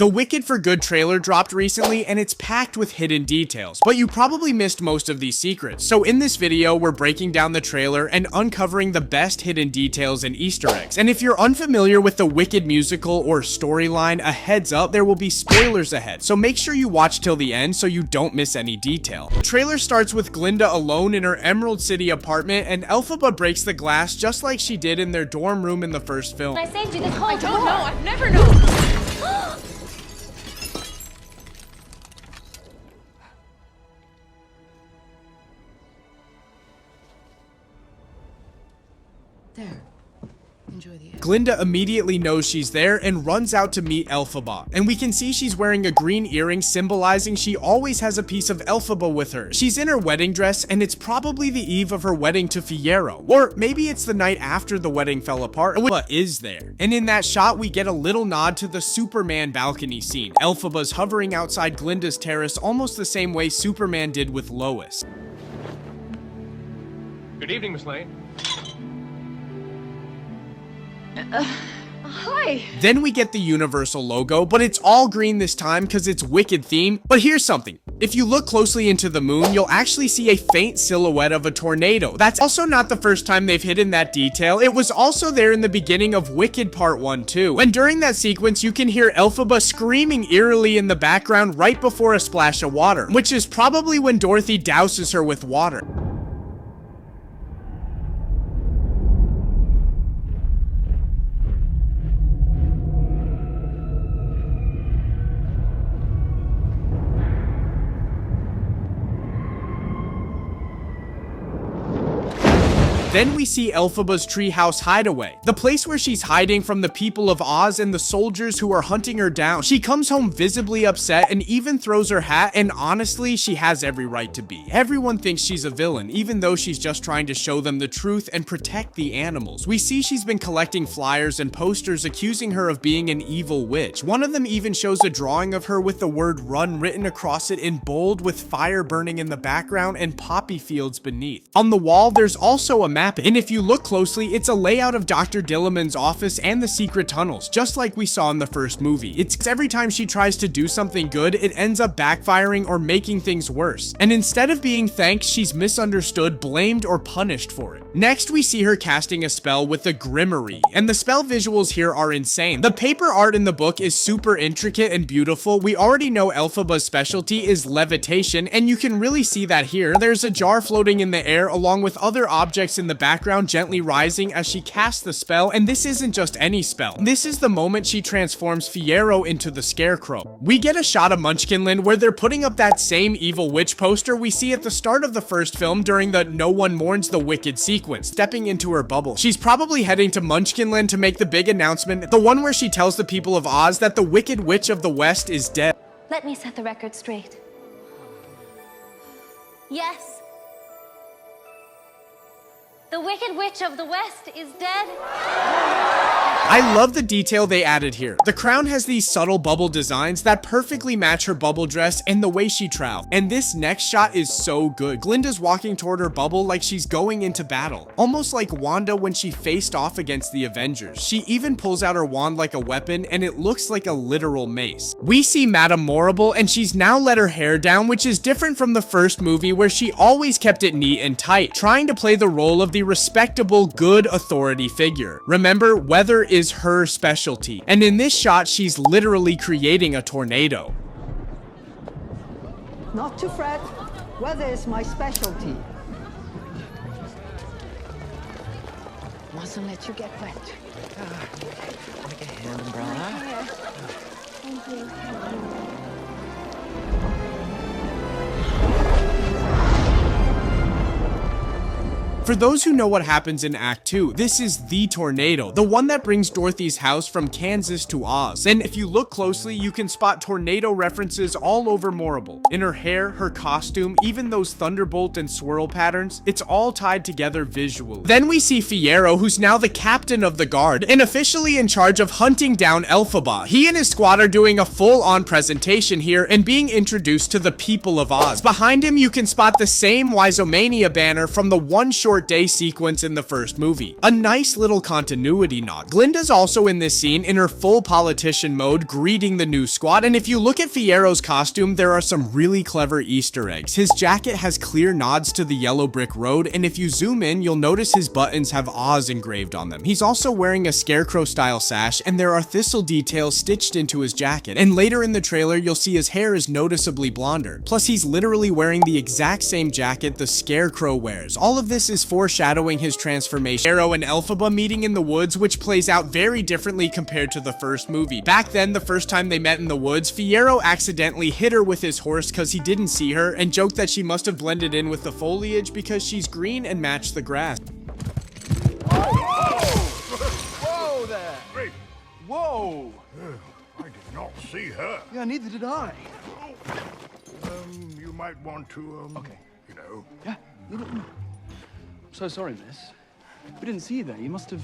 The Wicked for Good trailer dropped recently and it's packed with hidden details, but you probably missed most of these secrets. So in this video, we're breaking down the trailer and uncovering the best hidden details and Easter eggs. And if you're unfamiliar with the Wicked musical or storyline, a heads up, there will be spoilers ahead. So make sure you watch till the end so you don't miss any detail. The trailer starts with Glinda alone in her Emerald City apartment and Elphaba breaks the glass just like she did in their dorm room in the first film. I saved you this whole I don't know. I've never known. There. Enjoy the air. Glinda immediately knows she's there and runs out to meet Elphaba. And we can see she's wearing a green earring symbolizing she always has a piece of Elphaba with her. She's in her wedding dress and it's probably the eve of her wedding to Fiyero. Or maybe it's the night after the wedding fell apart, but is there. And in that shot, we get a little nod to the Superman balcony scene. Elphaba's hovering outside Glinda's terrace almost the same way Superman did with Lois. Good evening, Miss Lane. Hi. Then we get the Universal logo, but it's all green this time because it's Wicked theme. But here's something. If you look closely into the moon, you'll actually see a faint silhouette of a tornado. That's also not the first time they've hidden that detail. It was also there in the beginning of Wicked Part 1 too. And during that sequence, you can hear Elphaba screaming eerily in the background right before a splash of water, which is probably when Dorothy douses her with water. Then we see Elphaba's treehouse hideaway, the place where she's hiding from the people of Oz and the soldiers who are hunting her down. She comes home visibly upset and even throws her hat, and honestly, she has every right to be. Everyone thinks she's a villain, even though she's just trying to show them the truth and protect the animals. We see she's been collecting flyers and posters accusing her of being an evil witch. One of them even shows a drawing of her with the word run written across it in bold with fire burning in the background and poppy fields beneath. On the wall, there's also a map, and if you look closely, it's a layout of Dr. Dilliman's office and the secret tunnels, just like we saw in the first movie. It's every time she tries to do something good, it ends up backfiring or making things worse. And instead of being thanked, she's misunderstood, blamed, or punished for it. Next, we see her casting a spell with the Grimoire, and the spell visuals here are insane. The paper art in the book is super intricate and beautiful. We already know Elphaba's specialty is levitation, and you can really see that here. There's a jar floating in the air along with other objects in the background gently rising as she casts the spell, and this isn't just any spell. This is the moment she transforms Fiyero into the Scarecrow. We get a shot of Munchkinland where they're putting up that same evil witch poster we see at the start of the first film during the No One Mourns the Wicked sequence, stepping into her bubble. She's probably heading to Munchkinland to make the big announcement, the one where she tells the people of Oz that the Wicked Witch of the West is dead. Let me set the record straight. Yes. The Wicked Witch of the West is dead. I love the detail they added here. The crown has these subtle bubble designs that perfectly match her bubble dress and the way she travels. And this next shot is so good. Glinda's walking toward her bubble like she's going into battle, almost like Wanda when she faced off against the Avengers. She even pulls out her wand like a weapon and it looks like a literal mace. We see Madame Morrible and she's now let her hair down, which is different from the first movie where she always kept it neat and tight, trying to play the role of the respectable, good authority figure. Remember, weather is her specialty, and in this shot, she's literally creating a tornado. Not to fret, weather is my specialty. Mustn't let you get wet. Like a hand umbrella. Thank you. For those who know what happens in Act 2, this is the tornado, the one that brings Dorothy's house from Kansas to Oz. And if you look closely, you can spot tornado references all over Morrible. In her hair, her costume, even those thunderbolt and swirl patterns, it's all tied together visually. Then we see Fiyero, who's now the captain of the guard and officially in charge of hunting down Elphaba. He and his squad are doing a full-on presentation here and being introduced to the people of Oz. Behind him, you can spot the same Wizomania banner from the one short Airport Day sequence in the first movie. A nice little continuity nod. Glinda's also in this scene in her full politician mode, greeting the new squad, and if you look at Fiyero's costume, there are some really clever Easter eggs. His jacket has clear nods to the yellow brick road, and if you zoom in, you'll notice his buttons have Oz engraved on them. He's also wearing a scarecrow style sash, and there are thistle details stitched into his jacket, and later in the trailer, you'll see his hair is noticeably blonder. Plus, he's literally wearing the exact same jacket the scarecrow wears. All of this is foreshadowing his transformation. Fiyero and Elphaba meeting in the woods, which plays out very differently compared to the first movie. Back then, the first time they met in the woods, Fiyero accidentally hit her with his horse because he didn't see her, and joked that she must have blended in with the foliage because she's green and matched the grass. Whoa there! Hey, Whoa! I did not see her. Yeah, neither did I. You might want to, Okay. you know. Yeah. I'm so sorry, miss. We didn't see you there. You must have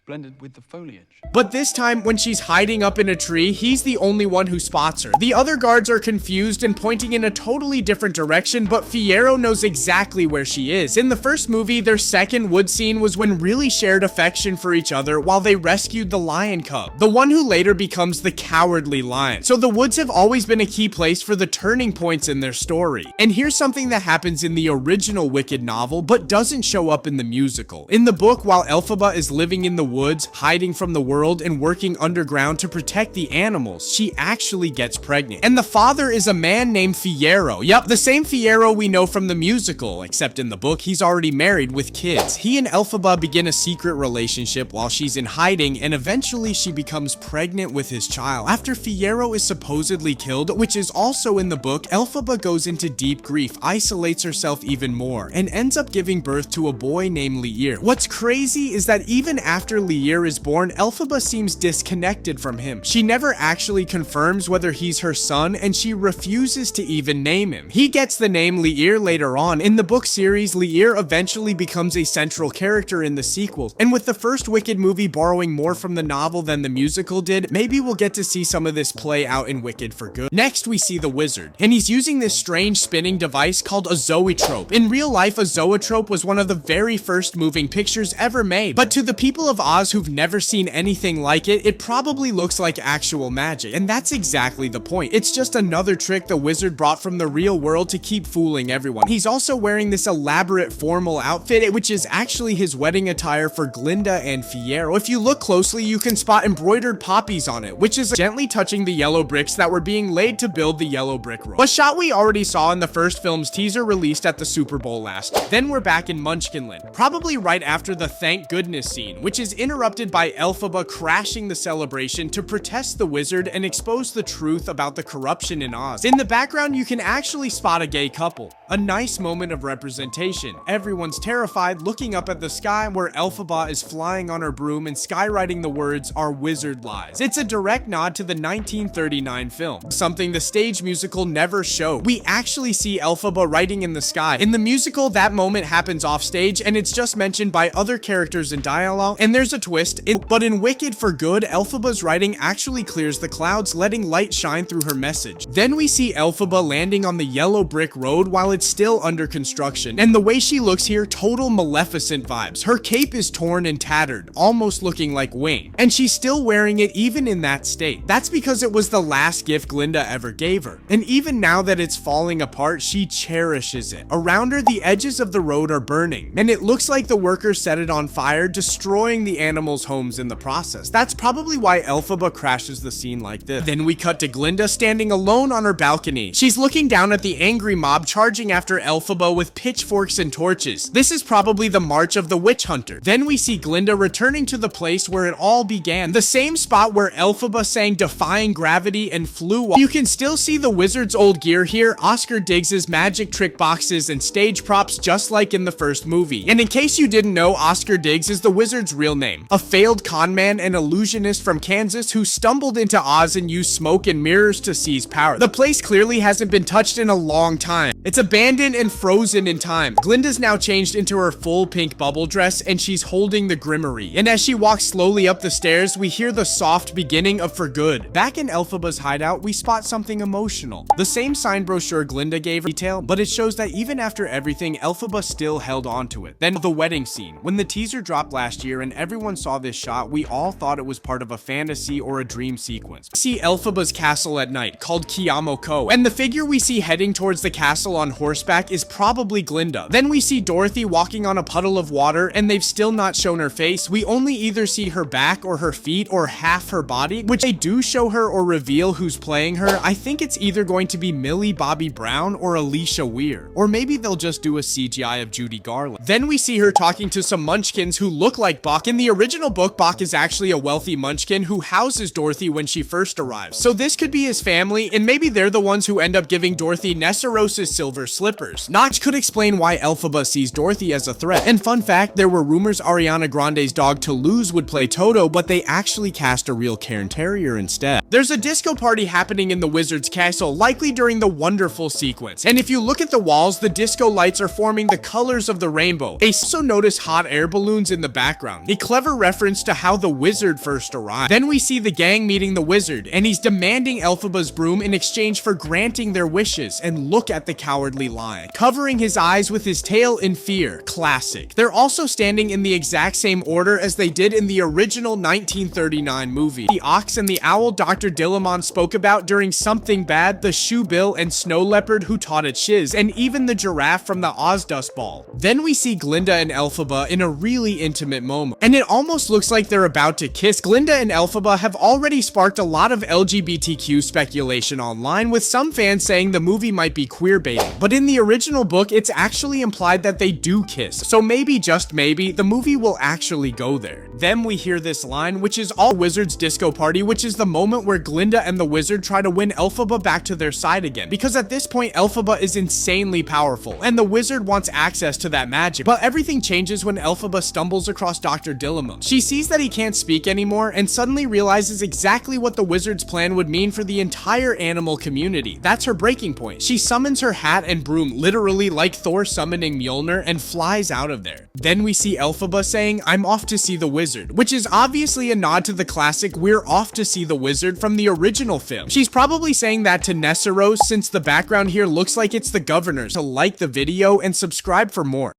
blended with the foliage. But this time, when she's hiding up in a tree, he's the only one who spots her. The other guards are confused and pointing in a totally different direction, but Fiyero knows exactly where she is. In the first movie, their second wood scene was when really shared affection for each other while they rescued the lion cub, the one who later becomes the cowardly lion. So the woods have always been a key place for the turning points in their story. And here's something that happens in the original Wicked novel, but doesn't show up in the musical. In the book, while Elphaba is living in the woods, hiding from the world and working underground to protect the animals, she actually gets pregnant. And the father is a man named Fiyero. Yup, the same Fiyero we know from the musical, except in the book, he's already married with kids. He and Elphaba begin a secret relationship while she's in hiding, and eventually she becomes pregnant with his child. After Fiyero is supposedly killed, which is also in the book, Elphaba goes into deep grief, isolates herself even more, and ends up giving birth to a boy named Liir. What's crazy is that even after Liir is born, Elphaba seems disconnected from him. She never actually confirms whether he's her son, and she refuses to even name him. He gets the name Liir later on. In the book series, Liir eventually becomes a central character in the sequels, and with the first Wicked movie borrowing more from the novel than the musical did, maybe we'll get to see some of this play out in Wicked for good. Next, we see the wizard, and he's using this strange spinning device called a zoetrope. In real life, a zoetrope was one of the very first moving pictures ever made, but to the people of Oz who've never seen anything like it, it probably looks like actual magic, and that's exactly the point. It's just another trick the wizard brought from the real world to keep fooling everyone. He's also wearing this elaborate formal outfit, which is actually his wedding attire for Glinda and Fiyero. If you look closely, you can spot embroidered poppies on it, which is gently touching the yellow bricks that were being laid to build the yellow brick road, a shot we already saw in the first film's teaser released at the Super Bowl last year. Then we're back in Munchkinland, probably right after the thank goodness scene, which is interrupted by Elphaba crashing the celebration to protest the wizard and expose the truth about the corruption in Oz. In the background, you can actually spot a gay couple. A nice moment of representation. Everyone's terrified, looking up at the sky where Elphaba is flying on her broom and skywriting the words, "Our wizard lies." It's a direct nod to the 1939 film, something the stage musical never showed. We actually see Elphaba writing in the sky. In the musical, that moment happens off stage, and it's just mentioned by other characters in dialogue, and there's a twist. But in Wicked for Good, Elphaba's writing actually clears the clouds, letting light shine through her message. Then we see Elphaba landing on the yellow brick road while it's still under construction, and the way she looks here, total Maleficent vibes. Her cape is torn and tattered, almost looking like Wayne, and she's still wearing it even in that state. That's because it was the last gift Glinda ever gave her, and even now that it's falling apart, she cherishes it. Around her, the edges of the road are burning, and it looks like the workers set it on fire, destroying the animals' homes in the process. That's probably why Elphaba crashes the scene like this. Then we cut to Glinda standing alone on her balcony. She's looking down at the angry mob charging after Elphaba with pitchforks and torches. This is probably the march of the witch hunter. Then we see Glinda returning to the place where it all began, the same spot where Elphaba sang Defying Gravity and flew. You can still see the wizard's old gear here, Oscar Diggs's magic trick boxes and stage props just like in the first movie. And in case you didn't know, Oscar Diggs is the wizard's real name, a failed con man and illusionist from Kansas who stumbled into Oz and used smoke and mirrors to seize power. The place clearly hasn't been touched in a long time. It's abandoned and frozen in time. Glinda's now changed into her full pink bubble dress and she's holding the Grimoire. And as she walks slowly up the stairs, we hear the soft beginning of For Good. Back in Elphaba's hideout, we spot something emotional. The same sign brochure Glinda gave detail, but it shows that even after everything, Elphaba still held on to it. Then the wedding scene. When the teaser dropped last year and everyone saw this shot, we all thought it was part of a fantasy or a dream sequence. We see Elphaba's castle at night, called Kiamoko, and the figure we see heading towards the castle on horseback is probably Glinda. Then we see Dorothy walking on a puddle of water and they've still not shown her face. We only either see her back or her feet or half her body, which they do show her or reveal who's playing her. I think it's either going to be Millie Bobby Brown or Alicia Weir, or maybe they'll just do a CGI of Judy Garland. Then we see her talking to some munchkins who look like Bach. In the original book, Bach is actually a wealthy munchkin who houses Dorothy when she first arrives. So this could be his family, and maybe they're the ones who end up giving Dorothy Nessaros's silver slippers. Notch could explain why Elphaba sees Dorothy as a threat. And fun fact, there were rumors Ariana Grande's dog Toulouse would play Toto, but they actually cast a real Cairn Terrier instead. There's a disco party happening in the wizard's castle, likely during the Wonderful sequence. And if you look at the walls, the disco lights are forming the colors of the rainbow. I also notice hot air balloons in the background, a clever reference to how the wizard first arrived. Then we see the gang meeting the wizard, and he's demanding Elphaba's broom in exchange for granting their wishes. And look at the cowardly lion, covering his eyes with his tail in fear. Classic. They're also standing in the exact same order as they did in the original 1939 movie. The ox and the owl Dr. Dillamon spoke about during Something Bad, the shoe bill and snow leopard who taught at Shiz, and even the giraffe from the Ozdust Ball. Then we see Glinda and Elphaba in a really intimate moment, and it almost looks like they're about to kiss. Glinda and Elphaba have already sparked a lot of LGBTQ speculation online, with some fans saying the movie might be queer baiting, but in the original book, it's actually implied that they do kiss. So maybe, just maybe, the movie will actually go there. Then we hear this line, which is all Wizard's disco party, which is the moment where Glinda and the wizard try to win Elphaba back to their side again, because at this point, Elphaba is insanely powerful, and the wizard wants access to that magic. But everything changes when Elphaba stumbles across Dr. Dillamon. She sees that he can't speak anymore, and suddenly realizes exactly what the wizard's plan would mean for the entire animal community. That's her breaking point. She summons her hat and broom, literally like Thor summoning Mjolnir, and flies out of there. Then we see Elphaba saying, "I'm off to see the wizard," which is obviously a nod to the classic "We're off to see the wizard" from the original film. She's probably saying that to Nessaros, since the background here looks like it's the governor. So like the video and subscribe for more.